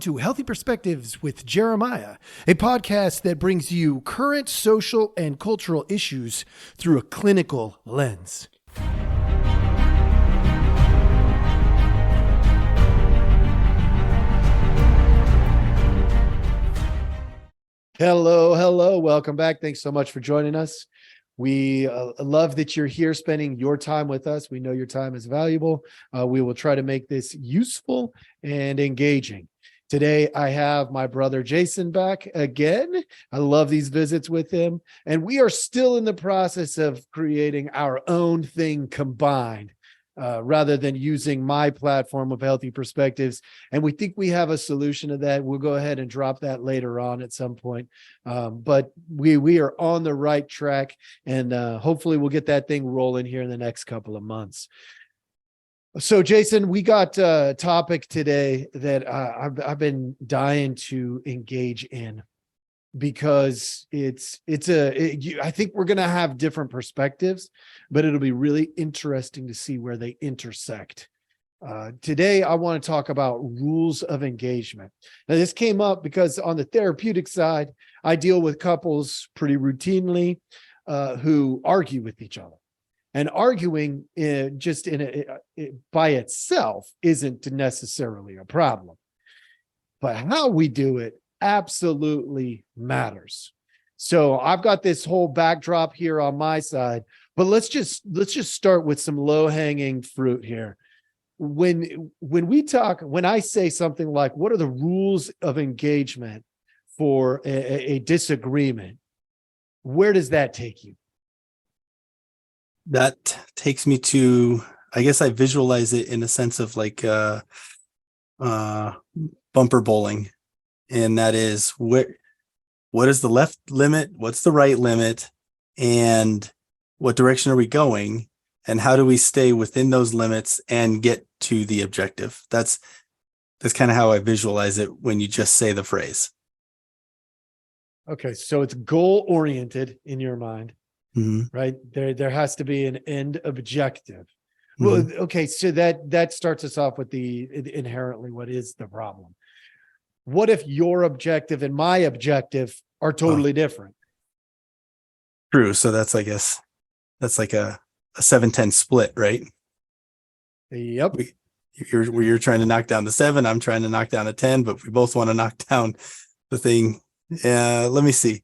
to Healthy Perspectives with Jeremiah, a podcast that brings you current social and cultural issues through a clinical lens. Hello. Welcome back. Thanks so much for joining us. We love that you're here spending your time with us. We know your time is valuable. We will try to make this useful and engaging. Today, I have my brother Jason back again. I love these visits with him. And we are still in the process of creating our own thing combined, rather than using my platform of Healthy Perspectives. And we think we have a solution to that. We'll go ahead and drop that later on at some point. But we are on the right track, and hopefully we'll get that thing rolling here in the next couple of months. So, Jason, we got a topic today that I've been dying to engage in, because I think we're going to have different perspectives, but it'll be really interesting to see where they intersect. Today, I want to talk about rules of engagement. Now, this came up because on the therapeutic side, I deal with couples pretty routinely who argue with each other. And arguing by itself isn't necessarily a problem, but how we do it absolutely matters. So I've got this whole backdrop here on my side, but let's just start with some low-hanging fruit here. When I say something like, what are the rules of engagement for a disagreement? Where does that take you? That takes me to, I guess I visualize it in a sense of like bumper bowling. And that is, what is the left limit? What's the right limit? And what direction are we going? And how do we stay within those limits and get to the objective? That's kind of how I visualize it when you just say the phrase. Okay, so it's goal-oriented in your mind. Mm-hmm. Right? There has to be an end objective. Mm-hmm. Well, okay, so that starts us off with the inherently, what is the problem? What if your objective and my objective are totally different? True. So that's, I guess, that's like a 7-10 split, right? Yep. You're trying to knock down the 7, I'm trying to knock down a 10, but we both want to knock down the thing. Let me see.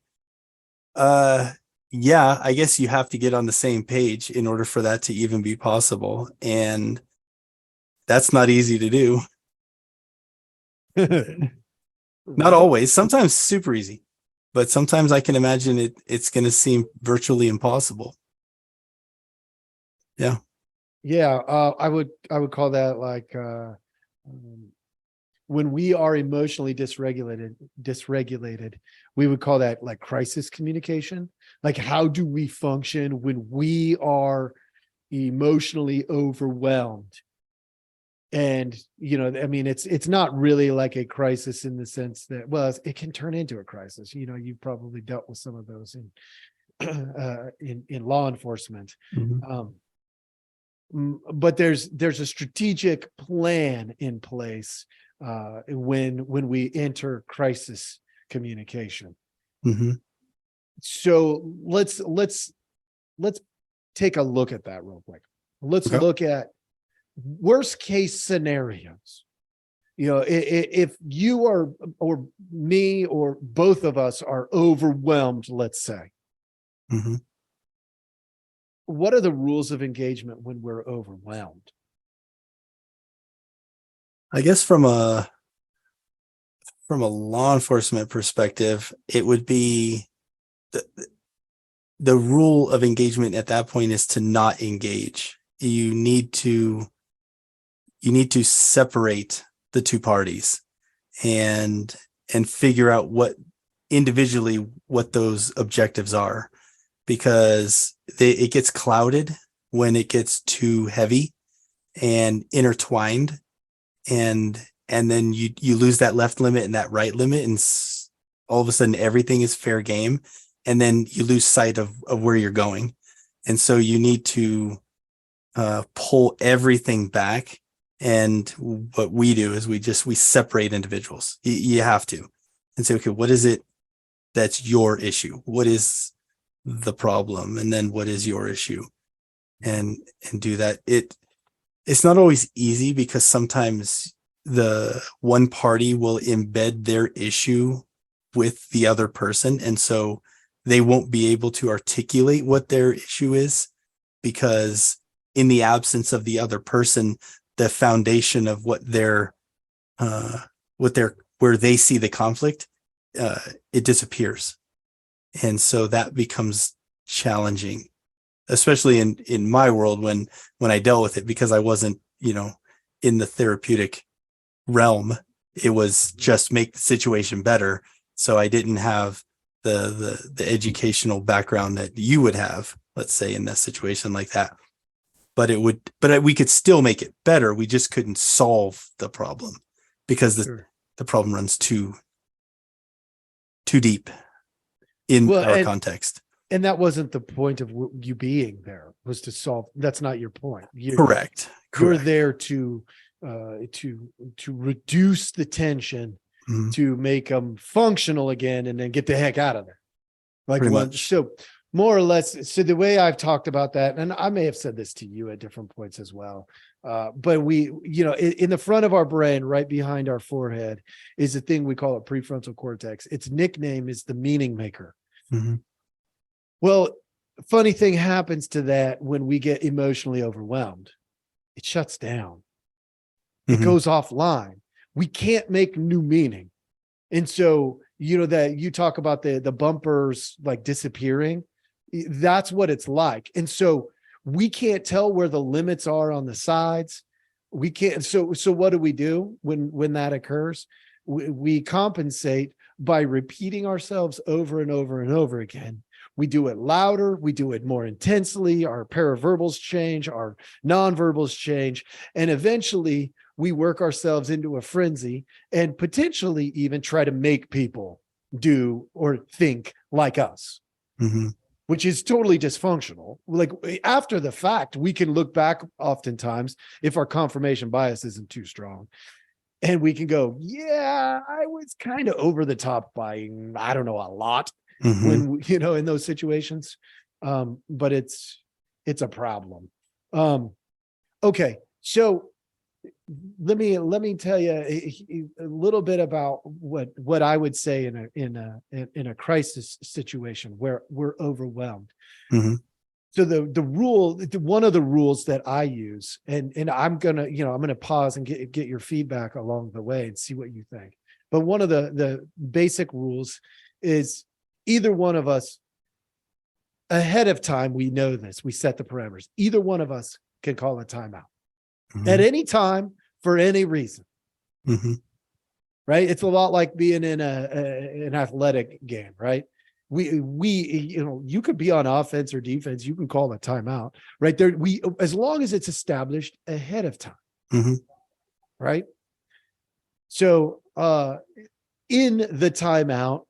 Yeah, I guess you have to get on the same page in order for that to even be possible. And that's not easy to do. Not always. Sometimes super easy, but sometimes I can imagine it's going to seem virtually impossible. Yeah. Yeah. I would call that like, when we are emotionally dysregulated, we would call that like crisis communication. Like, how do we function when we are emotionally overwhelmed? And, I mean, it's not really like a crisis in the sense that, well, it can turn into a crisis. You've probably dealt with some of those in law enforcement. Mm-hmm. But there's a strategic plan in place when we enter crisis communication. Mm-hmm. So let's take a look at that real quick. Let's look at worst case scenarios. If you are, or me, or both of us are overwhelmed, let's say. Mm-hmm. What are the rules of engagement when we're overwhelmed? I guess from a law enforcement perspective, it would be the rule of engagement at that point is to not engage. You need to separate the two parties and figure out what those objectives are, because it gets clouded when it gets too heavy and intertwined, and then you lose that left limit and that right limit, and all of a sudden everything is fair game, and then you lose sight of where you're going. And so you need to pull everything back And what we do is we separate individuals. You have to, and say, okay, what is it that's your issue? What is the problem? And then what is your issue? And do that. It's not always easy because sometimes the one party will embed their issue with the other person. And so they won't be able to articulate what their issue is, because in the absence of the other person, the foundation of what their where they see the conflict, it disappears. And so that becomes challenging, especially in my world when I dealt with it, because I wasn't, in the therapeutic realm. It was just make the situation better. So I didn't have the educational background that you would have, let's say, in a situation like that. But we could still make it better. We just couldn't solve the problem because the problem runs too deep in our context. And that wasn't the point of you being there, was to solve. That's not your point. Correct. You're there to reduce the tension, to make them functional again, and then get the heck out of there. Pretty much. So more or less. So the way I've talked about that, and I may have said this to you at different points as well, but we, in the front of our brain, right behind our forehead, is a thing we call a prefrontal cortex. Its nickname is the meaning maker. Mm-hmm. Well, funny thing happens to that when we get emotionally overwhelmed. It shuts down. It goes offline. We can't make new meaning. And so, that you talk about the bumpers like disappearing, that's what it's like. And so we can't tell where the limits are on the sides. We can't. So what do we do when that occurs? We compensate by repeating ourselves over and over and over again. We do it louder. We do it more intensely. Our paraverbals change. Our nonverbals change. And eventually we work ourselves into a frenzy and potentially even try to make people do or think like us, which is totally dysfunctional. Like after the fact, we can look back oftentimes if our confirmation bias isn't too strong. And we can go, yeah, I was kind of over the top by, I don't know, a lot. When in those situations, but it's a problem. Okay, so let me tell you a little bit about what I would say in a crisis situation where we're overwhelmed. So one of the rules that I use, and I'm gonna pause and get your feedback along the way and see what you think. But one of the basic rules is, either one of us, ahead of time, we know this, we set the parameters. Either one of us can call a timeout at any time for any reason. Right? It's a lot like being in an athletic game, right? You could be on offense or defense, you can call a timeout, right? There, as long as it's established ahead of time. Right? So in the timeout,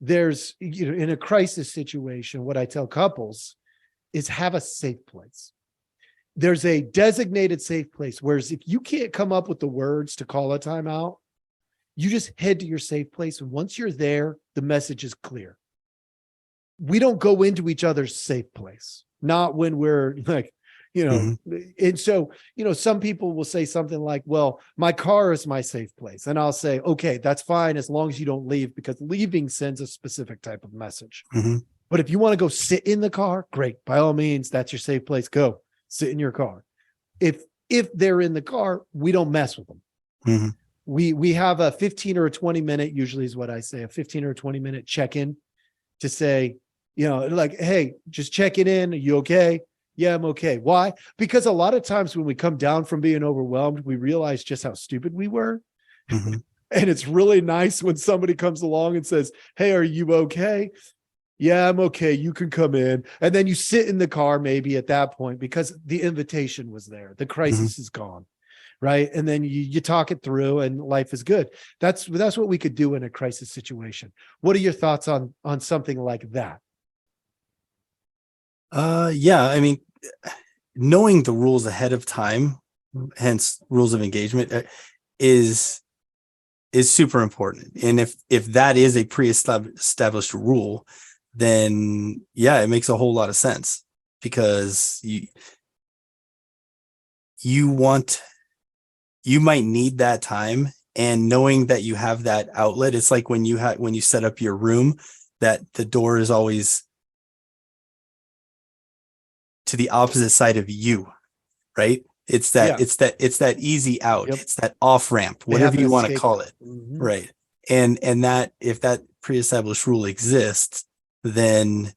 there's, in a crisis situation, what I tell couples is have a safe place. There's a designated safe place. Whereas if you can't come up with the words to call a timeout, you just head to your safe place. And once you're there, the message is clear. We don't go into each other's safe place, not when we're like, and so, some people will say something like, well, my car is my safe place. And I'll say, okay, that's fine, as long as you don't leave, because leaving sends a specific type of message. But if you want to go sit in the car, great. By all means, that's your safe place. Go sit in your car. If they're in the car, we don't mess with them. We have a 15 or a 20 minute, usually is what I say, a 15 or a 20 minute check-in to say, like, hey, just checking in. Are you okay? Yeah, I'm okay. Why? Because a lot of times when we come down from being overwhelmed, we realize just how stupid we were. And it's really nice when somebody comes along and says, hey, are you okay? Yeah, I'm okay. You can come in. And then you sit in the car maybe at that point because the invitation was there. The crisis is gone. Right. And then you talk it through and life is good. That's what we could do in a crisis situation. What are your thoughts on something like that? Yeah, I mean, knowing the rules ahead of time hence rules of engagement, is super important. And if that is a pre-established rule, then yeah, it makes a whole lot of sense, because you might need that time, and knowing that you have that outlet. It's like when you set up your room, that the door is always to the opposite side of you, right? It's that Yeah. it's that easy out. Yep. It's that off ramp, They have whatever an you want to escape call route. it. Mhm. Right. And that, if that pre-established rule exists, then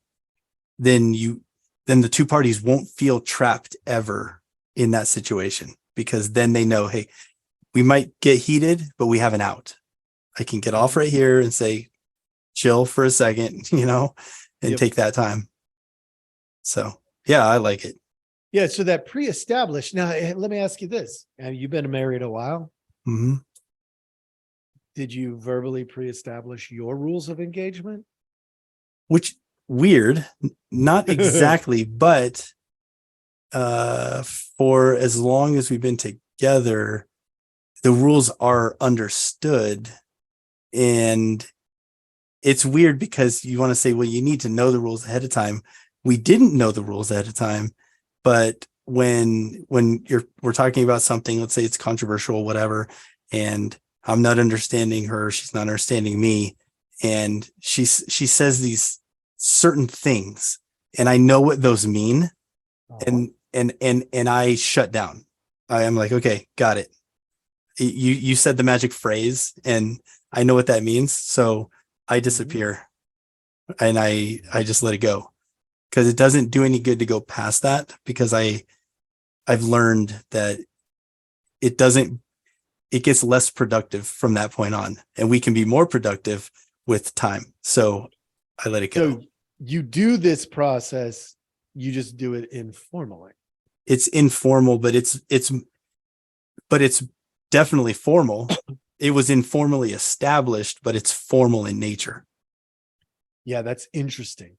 then you then the two parties won't feel trapped ever in that situation, because then they know, hey, we might get heated, but we have an out. I can get off Mhm. right here and say, chill for a second, and Yep. take that time. So yeah, I like it. Yeah. So that pre-established. Now, let me ask you this: have you been married a while? Hmm. Did you verbally pre-establish your rules of engagement? Which, weird, not exactly, but uh for as long as we've been together, the rules are understood. And it's weird, because you want to say, well, you need to know the rules ahead of time. We didn't know the rules ahead of time, but when we're talking about something, let's say it's controversial, whatever, and I'm not understanding her, she's not understanding me, and she says these certain things, and I know what those mean, Oh. and I shut down. I am like, okay, got it. You said the magic phrase, and I know what that means, so I Mhm. disappear, and I just let it go, because it doesn't do any good to go past that, because I've learned that it doesn't it gets less productive from that point on, and we can be more productive with time. So I let it go. So you do this process, you just do it informally. It's informal, but it's definitely formal. It was informally established, but it's formal in nature. Yeah, that's interesting.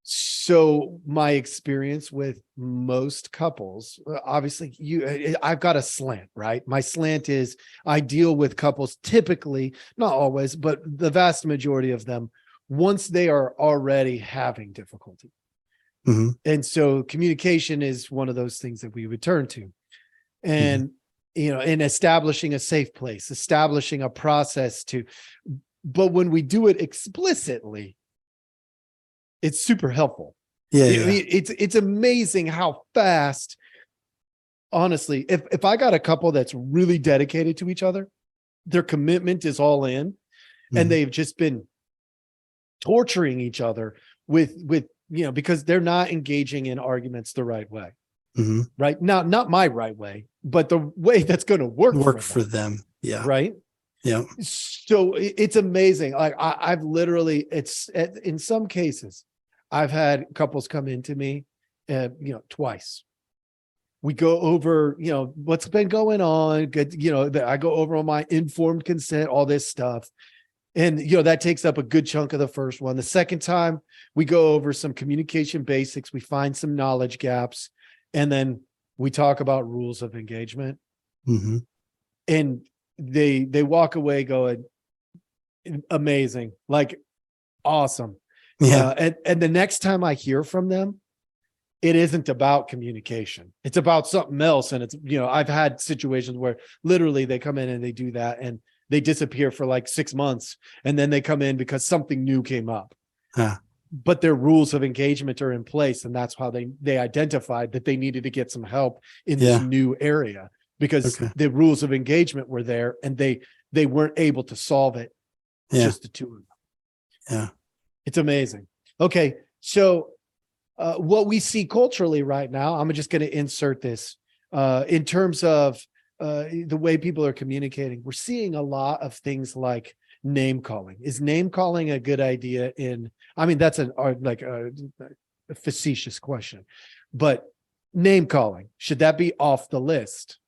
So my experience with most couples, obviously I've got a slant, right? My slant is I deal with couples typically, not always, but the vast majority of them, once they are already having difficulty. Mm-hmm. And so communication is one of those things that we would turn to. Mm-hmm. And in establishing a safe place, establishing a process to, but when we do it explicitly, it's super helpful. Yeah, I yeah. mean, it's amazing how fast, honestly, if I got a couple that's really dedicated to each other, their commitment is all in, and Mm-hmm. they've just been torturing each other with because they're not engaging in arguments the right way. Mm-hmm. Right? Not my right way, but the way that's going to work Work for for them. them. Yeah. Right? Yeah. So it's amazing. Like I've literally, it's in some cases, I've had couples come into me, twice. We go over, what's been going on. Good, I go over on my informed consent, all this stuff, and that takes up a good chunk of the first one. The second time, we go over some communication basics. We find some knowledge gaps, and then we talk about rules of engagement. Mm-hmm. And they walk away going, amazing, like awesome. Yeah. And the next time I hear from them, it isn't about communication. It's about something else. And it's, I've had situations where literally they come in and they do that and they disappear for like 6 months. And then they come in because something new came up. But their rules of engagement are in place. And that's how they identified that they needed to get some help in this Yeah. new area, because Okay. the rules of engagement were there and they weren't able to solve it, Yeah. just the two of them. Yeah. It's amazing. Okay. So what we see culturally right now, I'm just going to insert this in terms of the way people are communicating. We're seeing a lot of things like name calling. Is name calling a good idea I mean, that's a facetious question, but name calling, should that be off the list?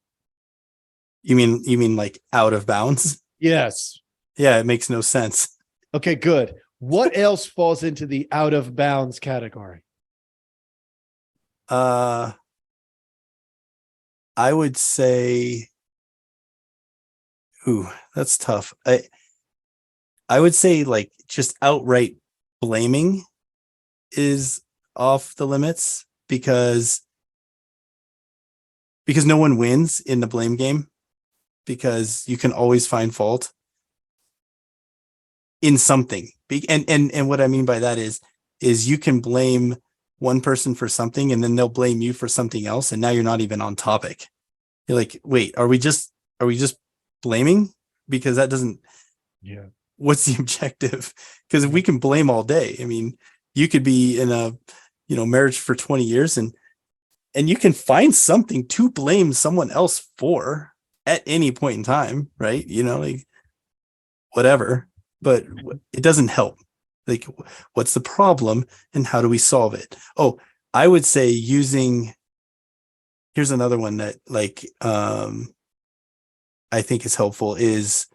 You mean like out of bounds? Yes. Yeah, it makes no sense. Okay, good. What else falls into the out of bounds category? Uh I would say, ooh, that's tough. I would say like just outright blaming is off the limits because no one wins in the blame game because you can always find fault in something. And what I mean by that is you can blame one person for something and then they'll blame you for something else and now you're not even on topic. You're like, wait, are we just blaming? Because that doesn't, Yeah. what's the objective? Because if we can blame all day, I mean, you could be in a marriage for 20 years and you can find something to blame someone else for at any point in time, right? Like whatever, but it doesn't help. Like, what's the problem and how do we solve it? Oh, I would say here's another one that like, I think is helpful is,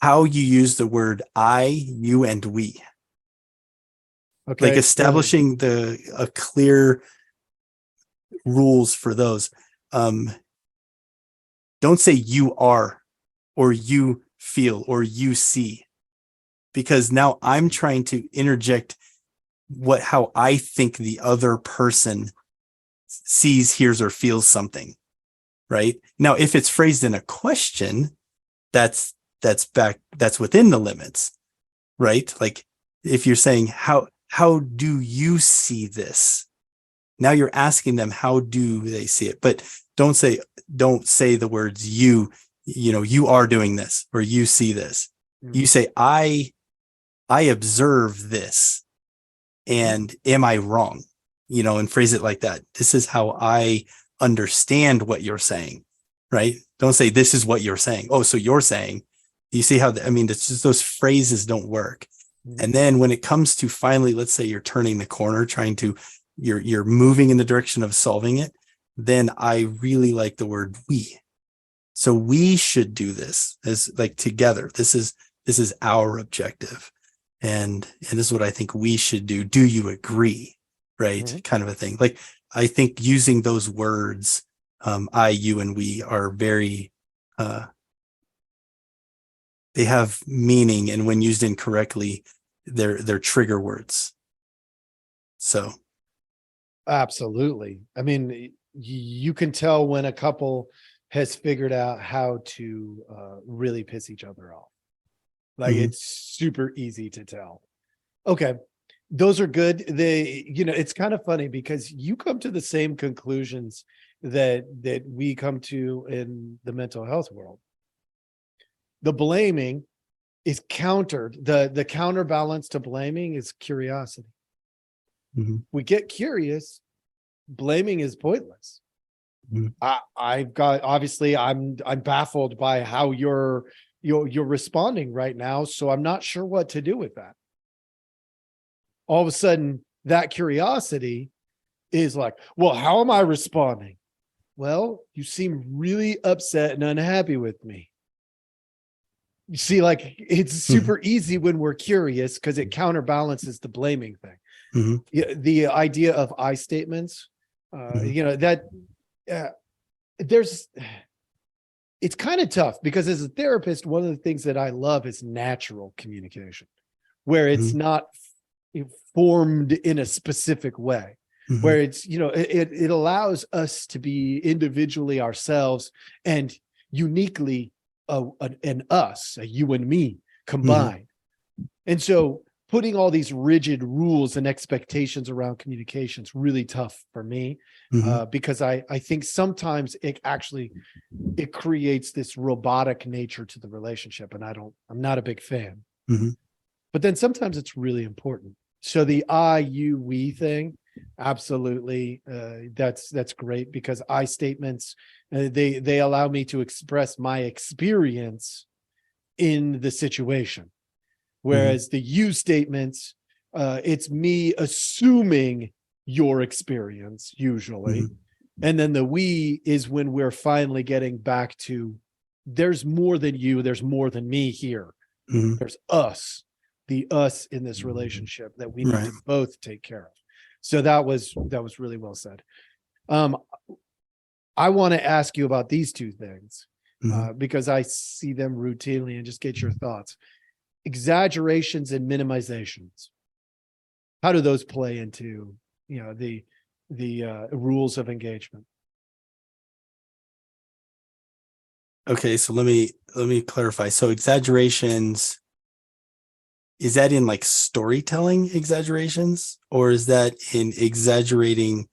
how you use the word I, you, and we. Okay. Like establishing a clear rules for those. Don't say you are or you feel or you see, because now I'm trying to interject how I think the other person sees, hears, or feels something. Right now, if it's phrased in a question, that's within the limits, right? Like if you're saying how do you see this? Now you're asking them how do they see it, but don't say the words you are doing this or you see this. You say I observe this, and am I wrong? And phrase it like that. This is how I understand what you're saying, right? Don't say this is what you're saying. Oh, so you're saying. You see how it's just those phrases don't work. And then when it comes to finally, let's say you're turning the corner, you're moving in the direction of solving it, then I really like the word we. So we should do this as like together. This is our objective. And this is what I think we should do. Do you agree? Right? Kind of a thing. Like, I think using those words, I, you, and we are very, they have meaning, and when used incorrectly, they're trigger words. So. Absolutely. I mean, you can tell when a couple has figured out how to really piss each other off. Like, it's super easy to tell. Okay. Those are good. It's kind of funny because you come to the same conclusions that we come to in the mental health world. The blaming is countered. The counterbalance to blaming is curiosity. We get curious, blaming is pointless. I've got, obviously I'm baffled by how you're responding right now, so I'm not sure what to do with that. All of a sudden, that curiosity is like, well, how am I responding? Well, you seem really upset and unhappy with me. You see, like, it's super easy when we're curious because it counterbalances the blaming thing. The idea of I statements, it's kind of tough because as a therapist, one of the things that I love is natural communication, where it's not formed in a specific way, where it's, it allows us to be individually ourselves and uniquely an us, a you and me combined. And so putting all these rigid rules and expectations around communication is really tough for me, because I think sometimes it creates this robotic nature to the relationship, and I'm not a big fan. But then sometimes it's really important. So the I, you, we thing, absolutely, that's great, because I statements, they allow me to express my experience in the situation. Whereas the you statements, it's me assuming your experience usually. And then the we is when we're finally getting back to, there's more than you, there's more than me here. There's us, the us in this relationship that we need to both take care of. So that was really well said. Um, I want to ask you about these two things Mhm. because I see them routinely and just get your thoughts. Exaggerations and minimizations. How do those play into, the rules of engagement? Okay, so let me clarify. So exaggerations, is that in like storytelling exaggerations, or is that in exaggerating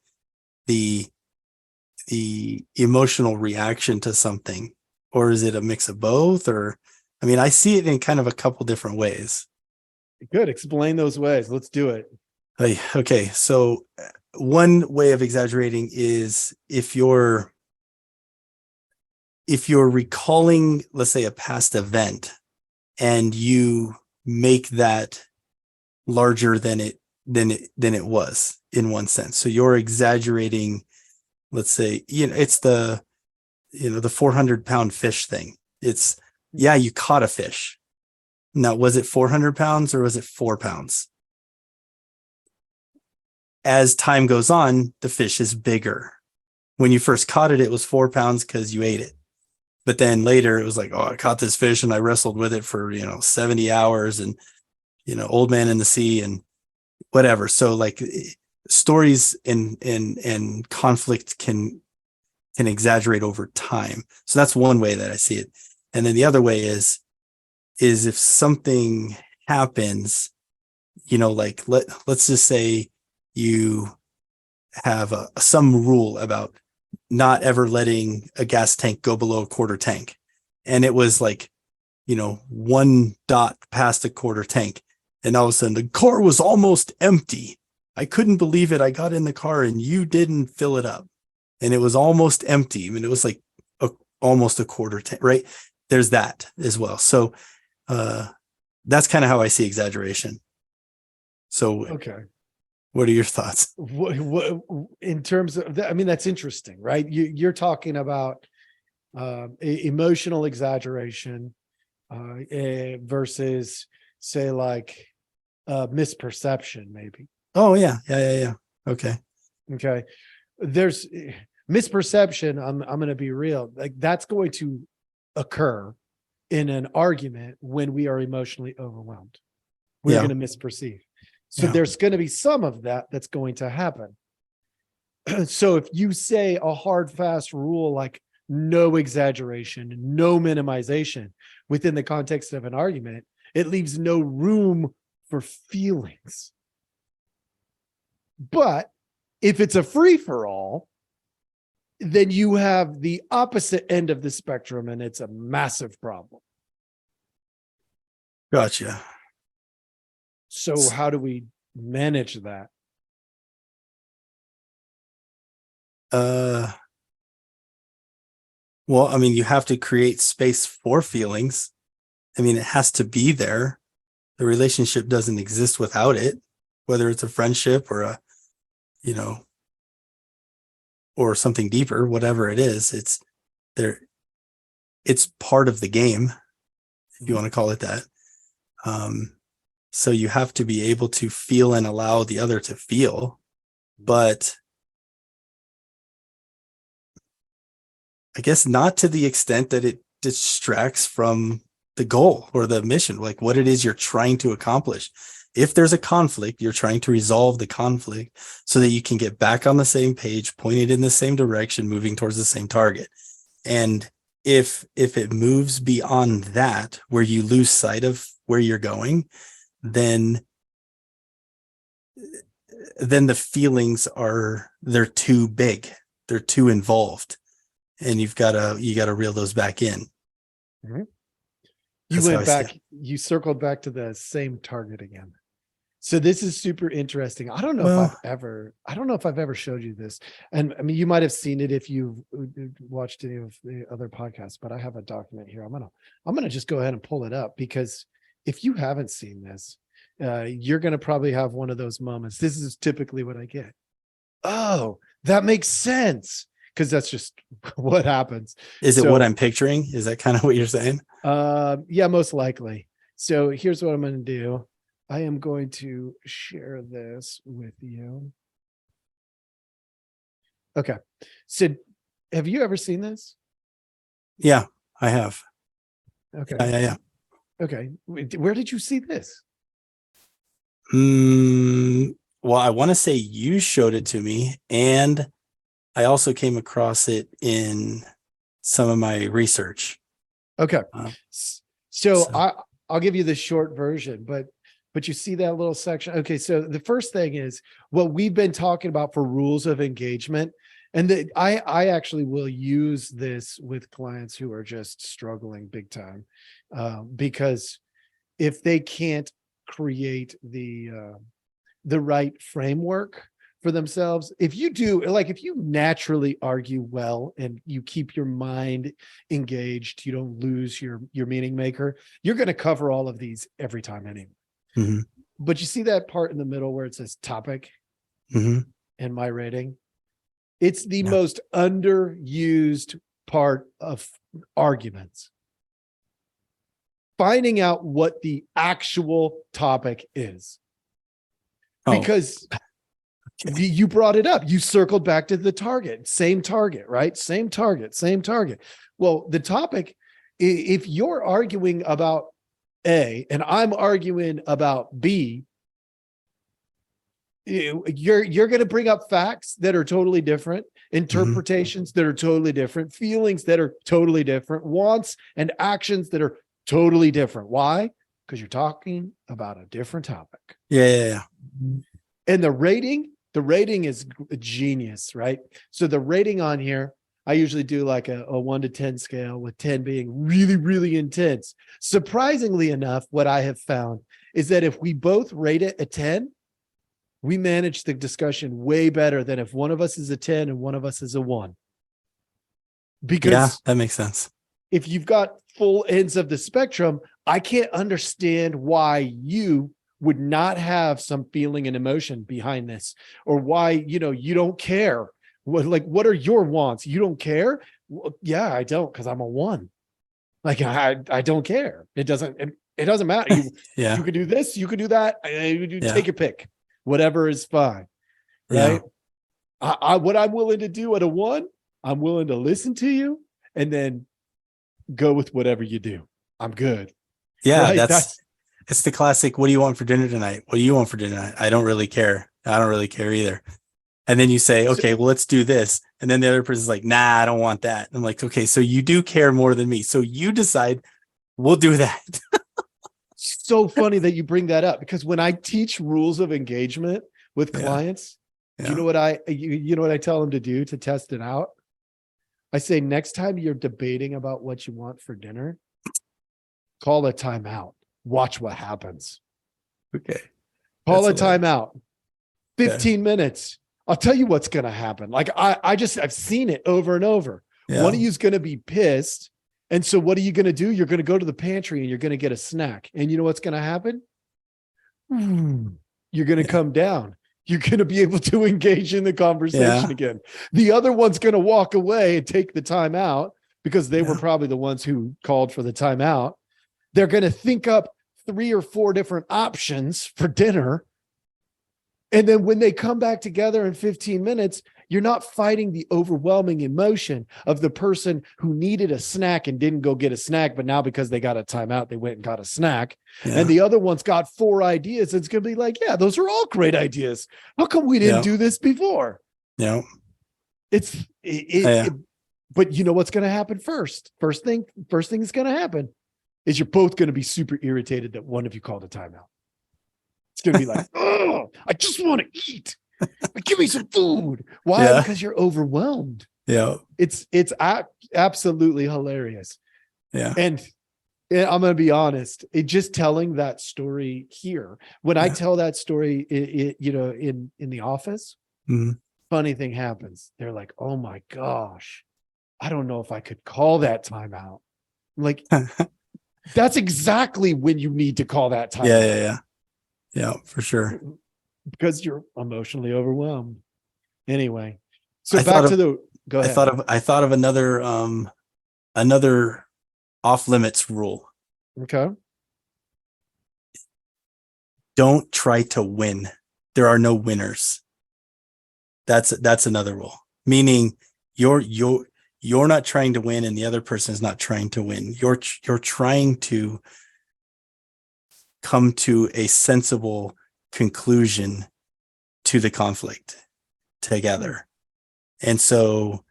the the emotional reaction to something, or is it a mix of both? Or I mean, I see it in kind of a couple different ways. Good. Explain those ways. Let's do it. Okay, so one way of exaggerating is if you're recalling, let's say, a past event, and you make that larger than it was in one sense. So you're exaggerating, let's say, it's the 400-pound fish thing. It's, yeah, you caught a fish. Now, was it 400 pounds or was it 4 pounds? As time goes on, the fish is bigger. When you first caught it, it was 4 pounds because you ate it. But then later it was like, oh, I caught this fish and I wrestled with it for, 70 hours and, old man in the sea and whatever. So like stories and conflict can exaggerate over time. So that's one way that I see it. And then the other way is if something happens, like let's just say you have some rule about not ever letting a gas tank go below a quarter tank. And it was like, one dot past a quarter tank. And all of a sudden the car was almost empty. I couldn't believe it. I got in the car and you didn't fill it up. And it was almost empty. I mean, it was like almost a quarter tank, right? There's that as well. So that's kind of how I see exaggeration. So Okay. what are your thoughts? What in terms of that? I mean, that's interesting, right? You're talking about emotional exaggeration versus, say, like misperception, maybe. Oh yeah. Yeah. Okay. Okay. There's misperception. I'm going to be real. Like that's going to occur in an argument when we are emotionally overwhelmed. We're Yeah. going to misperceive. So Yeah. there's going to be some of that that's going to happen. So if you say a hard, fast rule like no exaggeration, no minimization within the context of an argument, it leaves no room for feelings. But if it's a free for all, then you have the opposite end of the spectrum and it's a massive problem. Gotcha. So how do we manage that? Uh, well, I mean, you have to create space for feelings. I mean, it has to be there. The relationship doesn't exist without it, whether it's a friendship or you know, or something deeper, whatever it is, it's there. It's part of the game, if you want to call it that. So you have to be able to feel and allow the other to feel, but I guess not to the extent that it distracts from the goal or the mission, like what it is you're trying to accomplish. If there's a conflict, you're trying to resolve the conflict so that you can get back on the same page, pointed in the same direction, moving towards the same target. And if it moves beyond that, where you lose sight of where you're going, then the feelings they're too big, they're too involved, and you gotta reel those back in. Mhm. You That's how went I see back, it. you circled back to the same target again. So this is super interesting. Well, I don't know if I've ever showed you this. And I mean, you might have seen it if you've watched any of the other podcasts, but I have a document here. I'm gonna just go ahead and pull it up because if you haven't seen this, you're gonna probably have one of those moments. This is typically what I get. Oh, that makes sense. Because that's just what happens. is it what So I'm picturing? Is that kind of what you're saying? yeah, most likely. So here's what I'm going to do. I am going to share this with you. Okay. So have you ever seen this? Yeah, I have. Okay. Yeah. Okay. Where did you see this? Well, I want to say you showed it to me, and I also came across it in some of my research. Okay. Uh, So so, I'll give you the short version, but you see that little section. Okay, so the first thing is what we've been talking about for rules of engagement. And I actually will use this with clients who are just struggling big time, because if they can't create the right framework for themselves, if you do, like, if you naturally argue well and you keep your mind engaged, you don't lose your meaning maker, you're going to cover all of these every time anyway. mhm, But you see that part in the middle where it says topic mhm, and my rating? It's the yeah. most underused part of arguments. Finding out what the actual topic is. Oh, Because okay. you brought it up. You circled back to the target, right? Same target. Well, the topic, if you're arguing about A and I'm arguing about B, you're going to bring up facts that are totally different, Mhm, interpretations that are totally different, feelings that are totally different, wants and actions that are totally different. Why? Because you're talking about a different topic. yeah. And the rating is a genius, right? So the rating on here, I usually do like a 1 to 10 scale, with 10 being really, really intense. Surprisingly enough, what I have found is that if we both rate it a 10, we manage the discussion way better than if one of us is a 10 and one of us is a 1. Yeah, Because that makes sense. if you've got full ends of the spectrum, I can't understand why you would not have some feeling and emotion behind this, or why, you don't care. What are your wants? You don't care? Well, yeah, I don't, because I'm a 1. Like, I don't care. It doesn't matter. You Yeah, could do this, you could do that. You yeah, take a pick. Whatever is fine. yeah, Right. What I'm willing to do at a 1, I'm willing to listen to you and then go with whatever you do. I'm good. yeah. Right. That's it's the classic. What do you want for dinner tonight? What do you want for dinner tonight? I don't really care. I don't really care either. And then you say, So, okay, well, let's do this. And then the other person's like, nah, I don't want that. And I'm like, okay, so you do care more than me. So you decide we'll do that. so funny that you bring that up, because when I teach rules of engagement with Yeah, clients, do you yeah, know what you know what I tell them to do to test it out? I say, next time you're debating about what you want for dinner, call a timeout. Watch what happens. okay. Call That's a hilarious. timeout. Okay. 15 minutes. I'll tell you what's going to happen. Like, I've seen it over and over. One Yeah, of you is going to be pissed. And so what are you going to do? You're going to go to the pantry and you're going to get a snack. And you know what's going to happen? You're going to yeah, come down. You're going to be able to engage in the conversation yeah, again. The other one's going to walk away and take the time out, because they were yeah, probably the ones who called for the timeout. They're going to think up 3 or 4 different options for dinner. And then when they come back together in 15 minutes, you're not fighting the overwhelming emotion of the person who needed a snack and didn't go get a snack, but now because they got a timeout, they went and got a snack. And yeah, the other one's got 4 ideas. It's going to be like, yeah, those are all great ideas. How come we didn't yeah, do this before? yeah, It's yeah, but you know what's going to happen first? First thing that's going to happen is you're both going to be super irritated that one of you called a timeout. It's going to be like, oh, I just want to eat. Give me some food. Why? yeah, Because you're overwhelmed. yeah, It's absolutely hilarious. yeah, And I'm going to be honest, just telling that story here, when I yeah. tell that story, in the office, Mhm. funny thing happens. They're like, oh my gosh, I don't know if I could call that timeout. I'm like, that's exactly when you need to call that Yeah, timeout, yeah, for sure. because you're emotionally overwhelmed. Anyway, so I thought back to of the, go ahead. I thought of another off limits rule. Okay. Don't try to win. There are no winners. That's another rule. meaning you're not trying to win and the other person is not trying to win. You're trying to come to a sensible conclusion to the conflict together. And so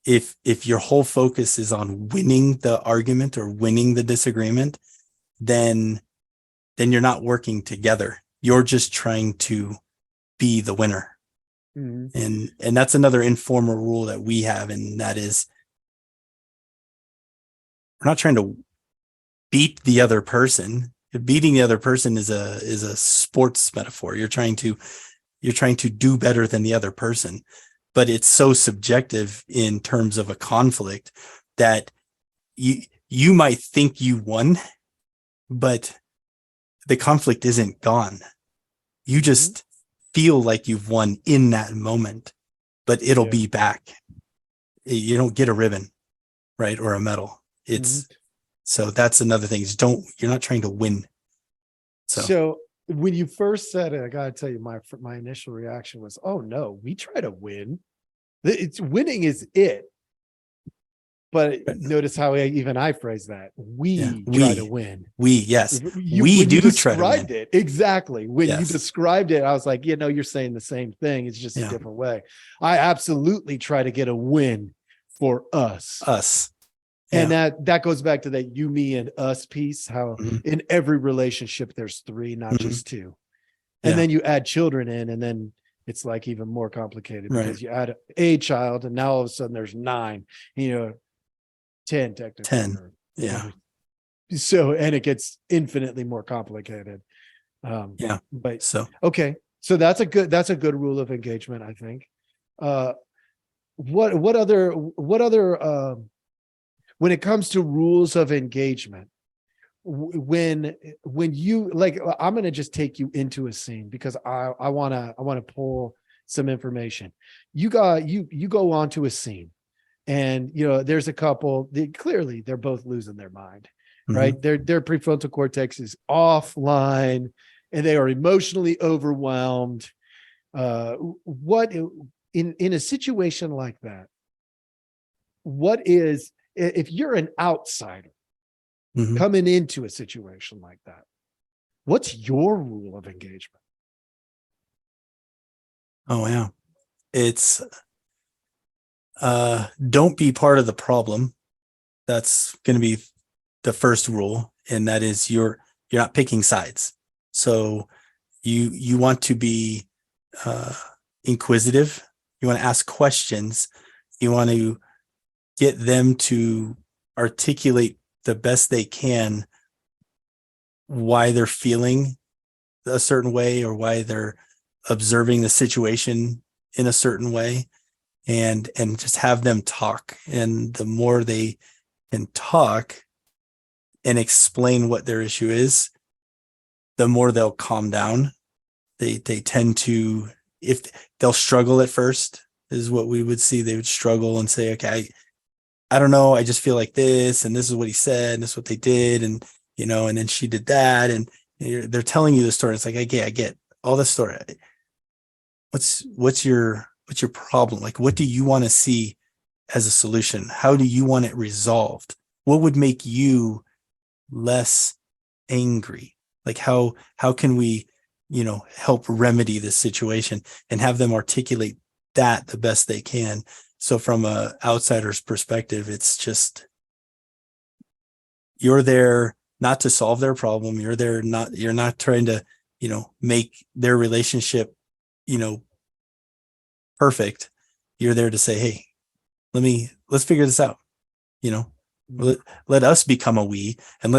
if your whole focus is on winning the argument or winning the disagreement, then you're not working together. You're just trying to be the winner. And that's another informal rule that we have, and that is we're not trying to beat the other person. Beating the other person is a sports metaphor. You're trying to do better than the other person, but it's so subjective in terms of a conflict that you might think you won, but the conflict isn't gone. You just feel like you've won in that moment, but it'll be back. You don't get a ribbon, right? Or a medal. It's so that's another thing is you're not trying to win. So when you first said it, I got to tell you, my initial reaction was, oh no, we try to win. It's winning is it. But notice how I phrase that. We try to win. Yes. We do try to win. It. Exactly. When you described it, I was like, you're saying the same thing. It's just a different way. I absolutely try to get a win for us. And that goes back to that you, me, and us piece, how in every relationship, there's three, not just two. And then you add children in, and then it's like even more complicated because you add a child, and now all of a sudden there's 9, 10 technically. 10. So, and it gets infinitely more complicated. But okay. So that's a good rule of engagement, I think. What other when it comes to rules of engagement, when you like, I'm going to just take you into a scene because I want to pull some information. You go onto a scene and, there's a couple, clearly they're both losing their mind, right? Their prefrontal cortex is offline and they are emotionally overwhelmed. What in a situation like that, what is, if you're an outsider coming into a situation like that, what's your rule of engagement? Oh, yeah. It's don't be part of the problem. That's going to be the first rule. And that is you're not picking sides. So you want to be inquisitive. You want to ask questions. You want to get them to articulate the best they can why they're feeling a certain way or why they're observing the situation in a certain way, and just have them talk. And the more they can talk and explain what their issue is, the more they'll calm down. They tend to, if they'll struggle at first, is what we would see. They would struggle and say, okay, I don't know. I just feel like this, and this is what he said, and this is what they did. And, and then she did that. And they're telling you the story. It's like, I get all the story. What's your problem? Like, what do you want to see as a solution? How do you want it resolved? What would make you less angry? Like, how can we, help remedy this situation, and have them articulate that the best they can. So from a outsider's perspective, it's just, you're there not to solve their problem. You're not trying to, make their relationship, perfect. You're there to say, hey, let's figure this out. Let us become a we, and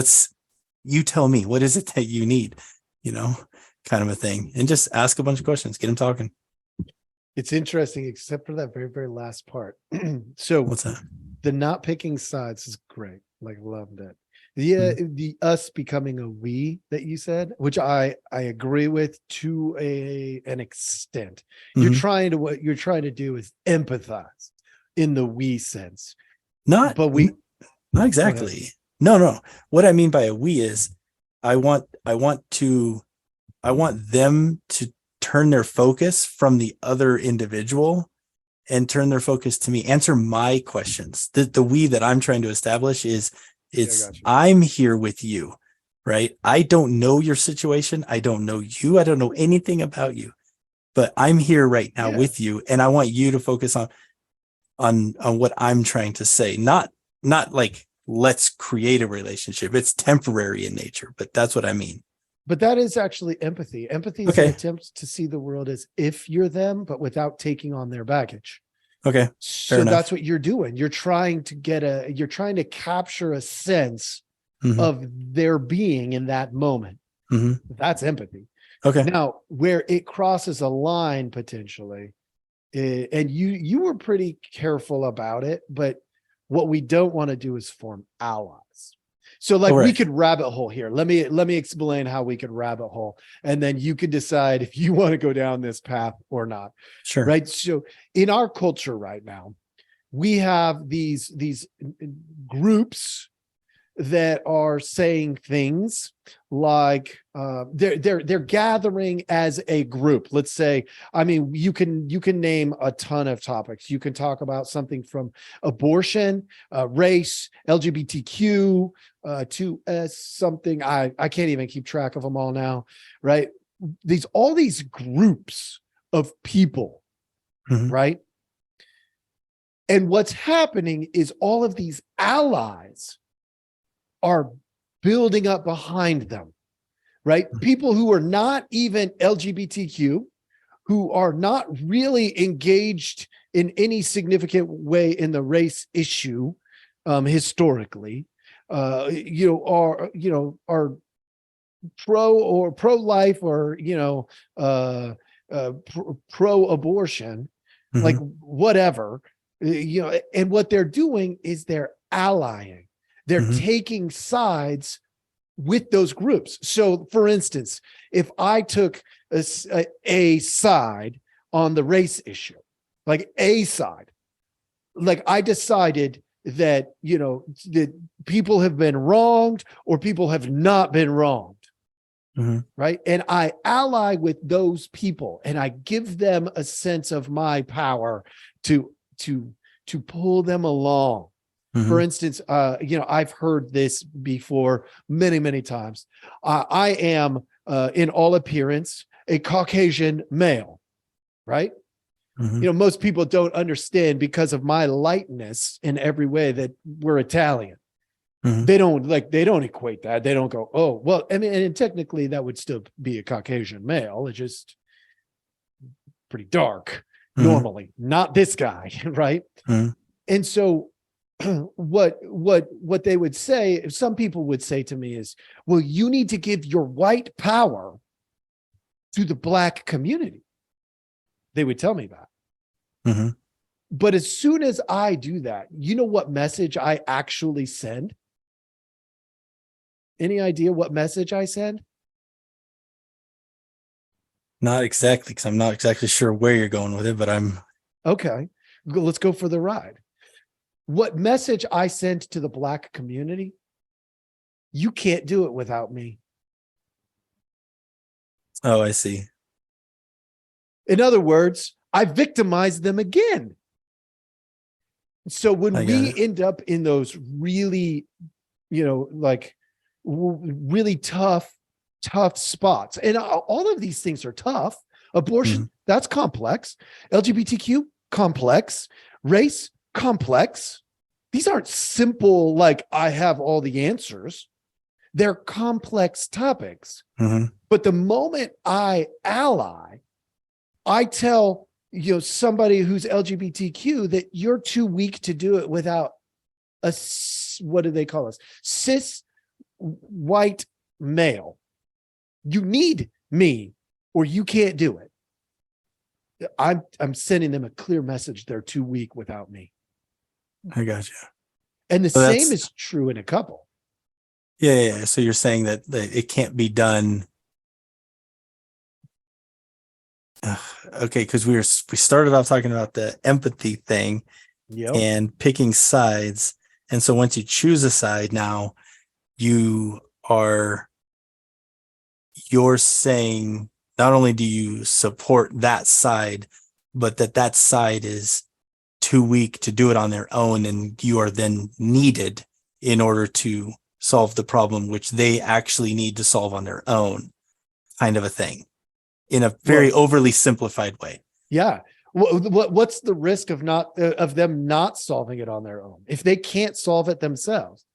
you tell me, what is it that you need, kind of a thing, and just ask a bunch of questions, get them talking. It's interesting, except for that very, very last part. So what's that? The not picking sides is great. Like, loved it. The us becoming a we that you said, which I agree with to an extent. What you're trying to do is empathize in the we sense. Not exactly. No. What I mean by a we is I want them to turn their focus from the other individual and turn their focus to me. Answer my questions. The we that I'm trying to establish is got you. I'm here with you, right? I don't know your situation. I don't know you. I don't know anything about you, but I'm here right now Yeah. with you. And I want you to focus on what I'm trying to say. Not like, let's create a relationship. It's temporary in nature, but that's what I mean. But that is actually empathy. Empathy is an attempt to see the world as if you're them, but without taking on their baggage. Okay. So that's what you're doing. You're trying to capture a sense of their being in that moment. That's empathy. Okay. Now, where it crosses a line potentially, and you were pretty careful about it, but what we don't want to do is form allies. So like we could rabbit hole here. Let me explain how we could rabbit hole, and then you can decide if you want to go down this path or not. Sure. Right. So in our culture right now, we have these groups that are saying things like they're gathering as a group. Let's say, I mean, you can name a ton of topics. You can talk about something from abortion, race, LGBTQ, to something I can't even keep track of them all now, right? All these groups of people, right? And what's happening is all of these allies are building up behind them, right? People who are not even LGBTQ, who are not really engaged in any significant way in the race issue, historically, are pro-life or pro-abortion, like whatever, and what they're doing is they're allying. They're taking sides with those groups. So for instance, if I took a side on the race issue, like a side, like I decided that, that people have been wronged or people have not been wronged. Right. And I ally with those people and I give them a sense of my power to pull them along. For instance, I've heard this before many, many times. I am, in all appearance, a Caucasian male, right? Most people don't understand because of my lightness in every way that we're Italian. They don't equate that. They don't go, oh, well, I mean, and technically that would still be a Caucasian male. It's just pretty dark normally, not this guy, right? And so what they would say, some people would say to me is, well, you need to give your white power to the Black community. They would tell me that. But as soon as I do that, you know what message I actually send? Any idea what message I send? Not exactly, because I'm not exactly sure where you're going with it, but I'm okay. Let's go for the ride. What message I sent to the Black community? You can't do it without me. Oh, I see. In other words, I victimized them again. So when we end up in those really, really tough spots, and all of these things are tough. Abortion, that's complex. LGBTQ, complex. Race, complex. These aren't simple, like I have all the answers. They're complex topics. But the moment I ally, I tell somebody who's LGBTQ that you're too weak to do it without a, what do they call us? Cis white male. You need me or you can't do it. I'm sending them a clear message. They're too weak without me. I got you. And the same is true in a couple. Yeah. So you're saying that it can't be done. Okay, because we started off talking about the empathy thing and picking sides. And so once you choose a side, now you're saying not only do you support that side, but that side is too weak to do it on their own, and you are then needed in order to solve the problem which they actually need to solve on their own, kind of a thing, in a very overly simplified way. Yeah. What's the risk of them not solving it on their own if they can't solve it themselves?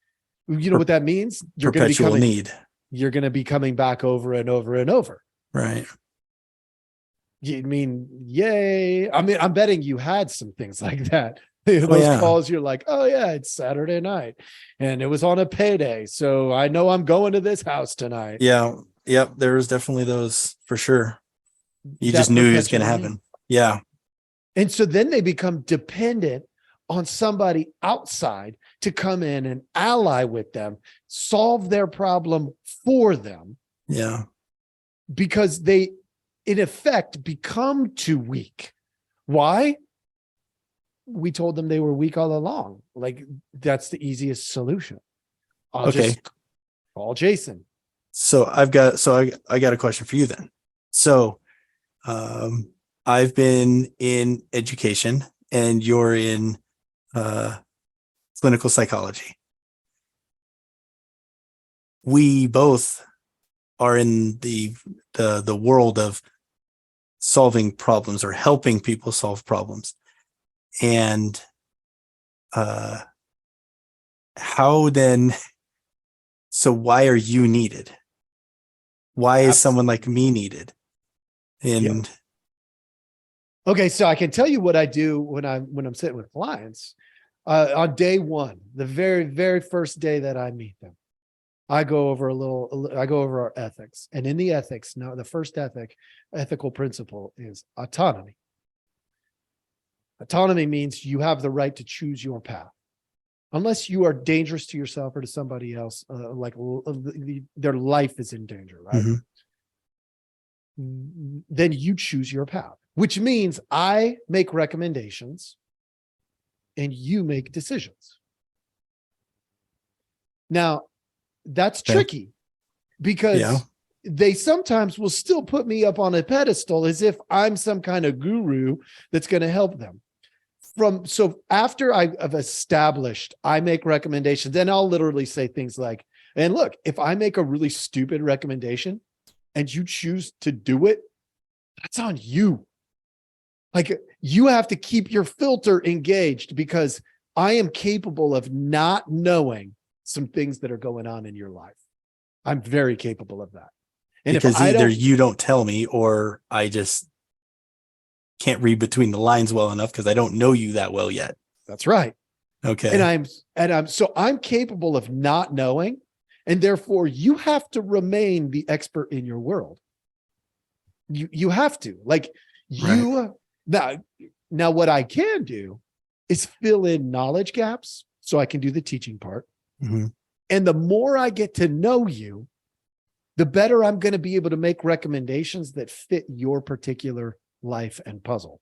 You know what that means? Perpetual need. You're going to be coming back over and over and over. Right. You mean, yay. I mean, I'm betting you had some things like that. Those calls, you're like, oh yeah, it's Saturday night and it was on a payday. So I know I'm going to this house tonight. Yeah. Yep. There was definitely those for sure. You just knew it was going to happen. Yeah. And so then they become dependent on somebody outside to come in and ally with them, solve their problem for them. Yeah. Because they, in effect, become too weak. Why? We told them they were weak all along. Like, that's the easiest solution. I'll just call Jason. So I got a question for you then. So I've been in education and you're in clinical psychology. We both are in the world of solving problems or helping people solve problems. And how then, so why are you needed? Why is someone like me needed? And okay, so I can tell you what I do when I'm sitting with clients. On day one, the very, very first day that I meet them, I go over our ethics. And in the ethics, now the first ethical principle is autonomy. Autonomy means you have the right to choose your path. Unless you are dangerous to yourself or to somebody else, their life is in danger, right? Mm-hmm. Then you choose your path, which means I make recommendations and you make decisions. Now, that's tricky because they sometimes will still put me up on a pedestal as if I'm some kind of guru that's going to help them. So after I've established, I make recommendations, then I'll literally say things like, and look, if I make a really stupid recommendation and you choose to do it, that's on you. Like, you have to keep your filter engaged because I am capable of not knowing some things that are going on in your life. I'm very capable of that. And because either you don't tell me or I just can't read between the lines well enough because I don't know you that well yet. That's right. Okay. I'm capable of not knowing, and therefore you have to remain the expert in your world. You have to, like, now what I can do is fill in knowledge gaps so I can do the teaching part. Mm-hmm. And the more I get to know you, the better I'm going to be able to make recommendations that fit your particular life and puzzle.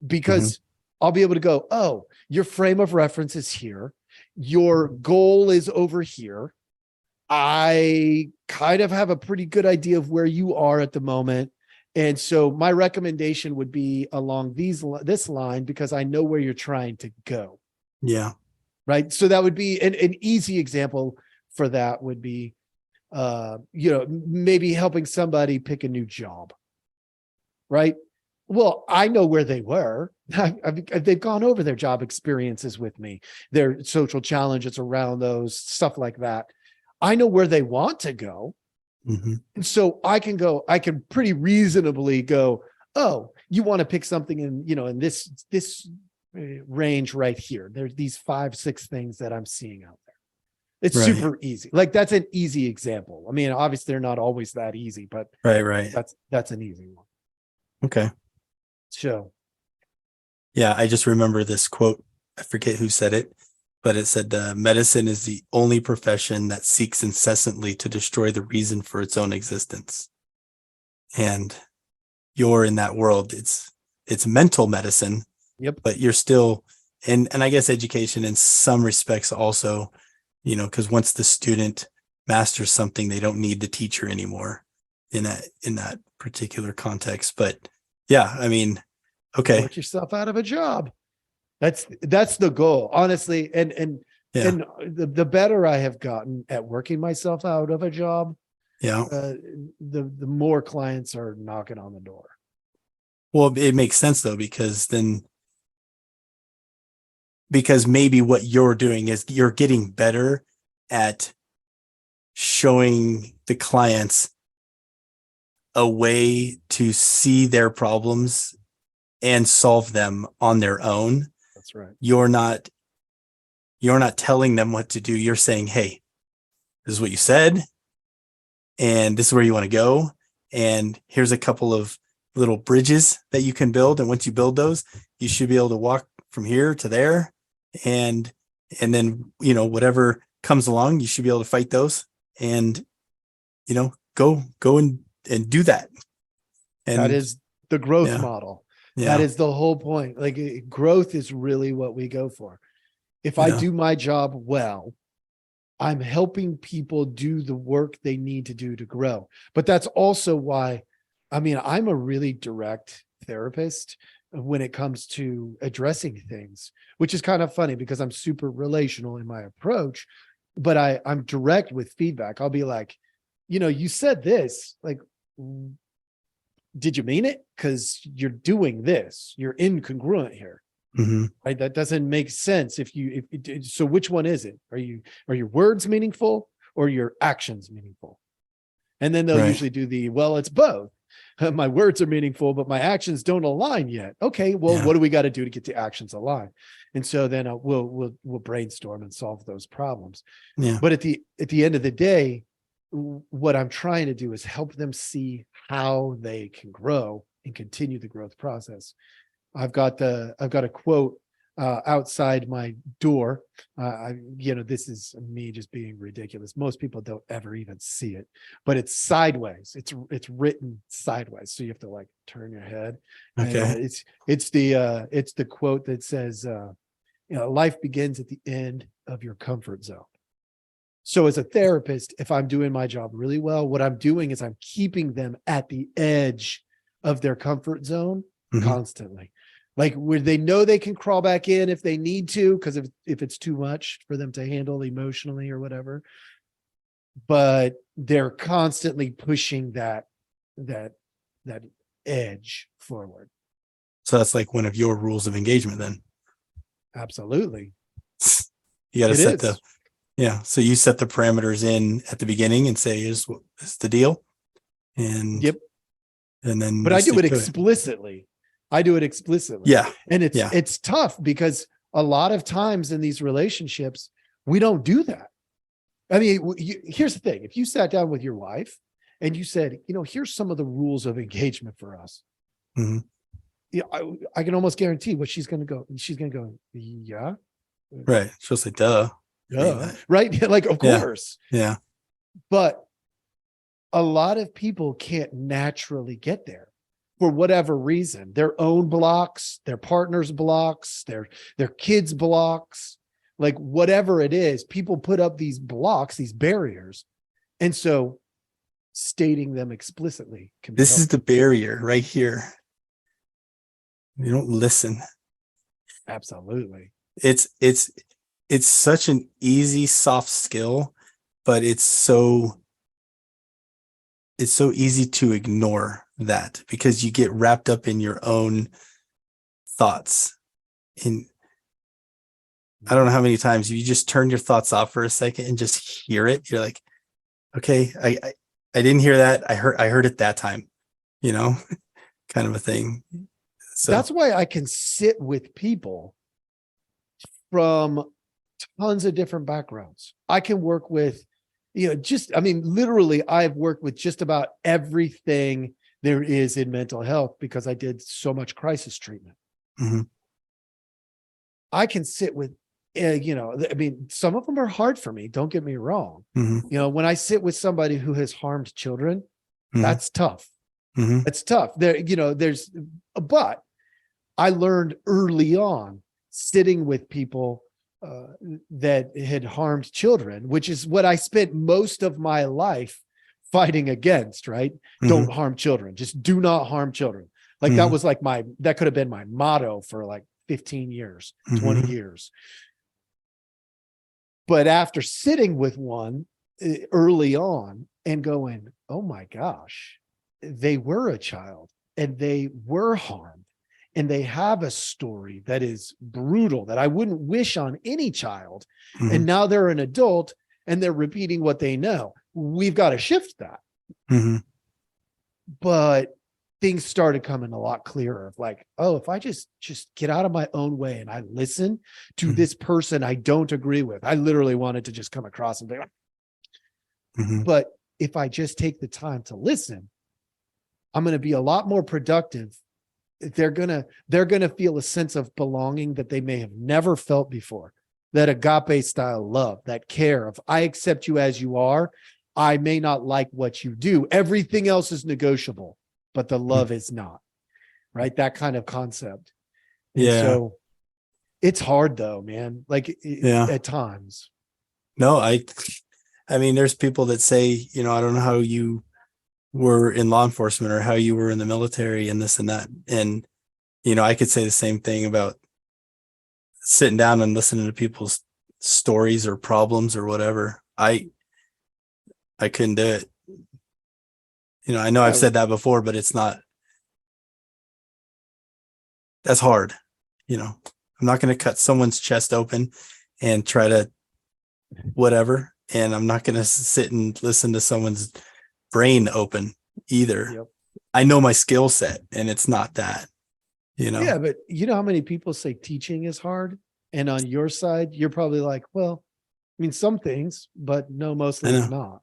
Because I'll be able to go, oh, your frame of reference is here. Your goal is over here. I kind of have a pretty good idea of where you are at the moment. And so my recommendation would be along this line because I know where you're trying to go. Yeah. Right. So that would be an easy example for that would be, maybe helping somebody pick a new job. Right. Well, I know where they were. They've gone over their job experiences with me, their social challenges around those, stuff like that. I know where they want to go. Mm-hmm. And so I can pretty reasonably go, oh, you want to pick something in this range right here. There's these 5-6 things that I'm seeing out there. It's super easy. Like, that's an easy example. I mean, obviously they're not always that easy, but that's an easy one. Okay. So, yeah, I just remember this quote. I forget who said it, but it said, medicine is the only profession that seeks incessantly to destroy the reason for its own existence. And you're in that world. It's mental medicine. Yep. But you're still, and I guess education in some respects also, because once the student masters something, they don't need the teacher anymore in that particular context. But yeah, I mean, okay. Work yourself out of a job. That's the goal, honestly. Yeah. And the better I have gotten at working myself out of a job, Yeah. the more clients are knocking on the door. Well, it makes sense though, because maybe what you're doing is you're getting better at showing the clients a way to see their problems and solve them on their own. That's right. You're not telling them what to do. You're saying, hey, this is what you said, and this is where you want to go. And here's a couple of little bridges that you can build. And once you build those, you should be able to walk from here to there. And then, whatever comes along, you should be able to fight those and, go and do that. And that is the growth yeah, model. yeah, That is the whole point. Like, growth is really what we go for. If I do my job well, I'm helping people do the work they need to do to grow. But that's also why, I'm a really direct therapist when it comes to addressing things, which is kind of funny because I'm super relational in my approach, but I'm direct with feedback. I'll be like, you said this, like, did you mean it? Because you're doing this, you're incongruent here. mm-hmm. Right? That doesn't make sense. So which one is it? Are your words meaningful or your actions meaningful? And then they'll usually do well, it's both. My words are meaningful, but my actions don't align yet. Okay, well, what do we got to do to get the actions aligned? And so then we'll brainstorm and solve those problems. Yeah. But at the end of the day, what I'm trying to do is help them see how they can grow and continue the growth process. I've got a quote outside my door. This is me just being ridiculous. Most people don't ever even see it, but it's sideways. It's written sideways, so you have to like turn your head. Okay. And, it's the quote that says, life begins at the end of your comfort zone. So as a therapist, if I'm doing my job really well, what I'm doing is I'm keeping them at the edge of their comfort zone constantly. Like where they know they can crawl back in if they need to, because if it's too much for them to handle emotionally or whatever, but they're constantly pushing that edge forward. So that's like one of your rules of engagement then. Absolutely. You got to so you set the parameters in at the beginning and say, is the deal. And then, but I do it explicitly. Yeah. And it's tough because a lot of times in these relationships, we don't do that. Here's the thing. If you sat down with your wife and you said, here's some of the rules of engagement for us. I can almost guarantee what she's going to go. She's going to go, yeah. Right. She'll say, duh. Right. Like, of course. Yeah. But a lot of people can't naturally get there for whatever reason, their own blocks, their partner's blocks, their kids' blocks, like whatever it is, people put up these blocks, these barriers. And so stating them explicitly can be this is the barrier right here. You don't listen. Absolutely. It's such an easy, soft skill, but it's so easy to ignore that because you get wrapped up in your own thoughts. And I don't know how many times you just turn your thoughts off for a second and just hear it. You're like, okay, I didn't hear that. I heard it that time, kind of a thing. So that's why I can sit with people from tons of different backgrounds. I can work with, literally I've worked with just about everything there is in mental health because I did so much crisis treatment. I can sit with, some of them are hard for me. Don't get me wrong. When I sit with somebody who has harmed children, that's tough. It's tough. But I learned early on sitting with people that had harmed children, which is what I spent most of my life fighting against, right? Don't harm children. Just do not harm children. Like that was like that could have been my motto for like 15 years, Mhm. 20 years. But after sitting with one early on and going, oh my gosh, they were a child and they were harmed and they have a story that is brutal that I wouldn't wish on any child. Mhm. And now they're an adult and they're repeating what they know. We've got to shift that. Mhm. But things started coming a lot clearer of like, oh, if I just get out of my own way and I listen to Mhm. this person I don't agree with. I literally wanted to just come across and be like, Mhm. but if I just take the time to listen, I'm going to be a lot more productive. They're going to feel a sense of belonging that they may have never felt before. That agape style love, that care of I accept you as you are. I may not like what you do. Everything else is negotiable, but the love is not, right? That kind of concept. And Yeah. so it's hard though, man. Like Yeah. at times. No, I mean, there's people that say, I don't know how you were in law enforcement or how you were in the military and this and that. And, I could say the same thing about sitting down and listening to people's stories or problems or whatever. I couldn't do it. I know I've said that before, but it's not, that's hard. I'm not going to cut someone's chest open and try to whatever. And I'm not going to sit and listen to someone's brain open either. Yep. I know my skill set and it's not that, Yeah, but you know how many people say teaching is hard? And on your side, you're probably like, well, I mean, some things, but no, mostly it's not.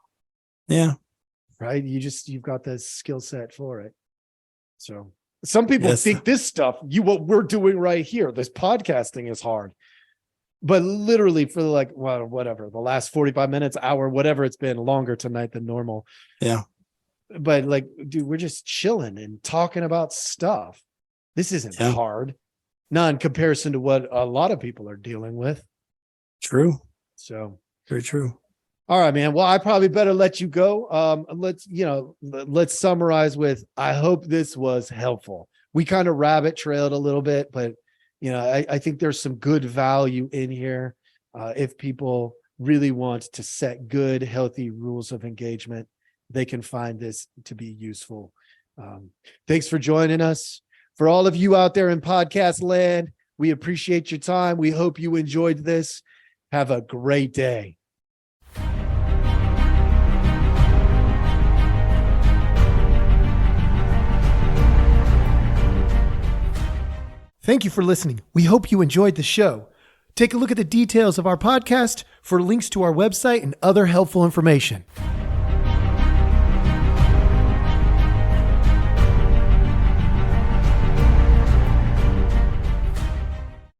Yeah. Right. You've got the skill set for it. So some people think this stuff, what we're doing right here, this podcasting is hard. But literally for like, well, whatever, the last 45 minutes, hour, whatever it's been, longer tonight than normal. Yeah. But like, dude, we're just chilling and talking about stuff. This isn't hard. Not in comparison to what a lot of people are dealing with. True. So very true. All right, man. Well, I probably better let you go. Let's summarize with, I hope this was helpful. We kind of rabbit trailed a little bit, but I think there's some good value in here. If people really want to set good, healthy rules of engagement, they can find this to be useful. Thanks for joining us. For all of you out there in podcast land, we appreciate your time. We hope you enjoyed this. Have a great day. Thank you for listening. We hope you enjoyed the show. Take a look at the details of our podcast for links to our website and other helpful information.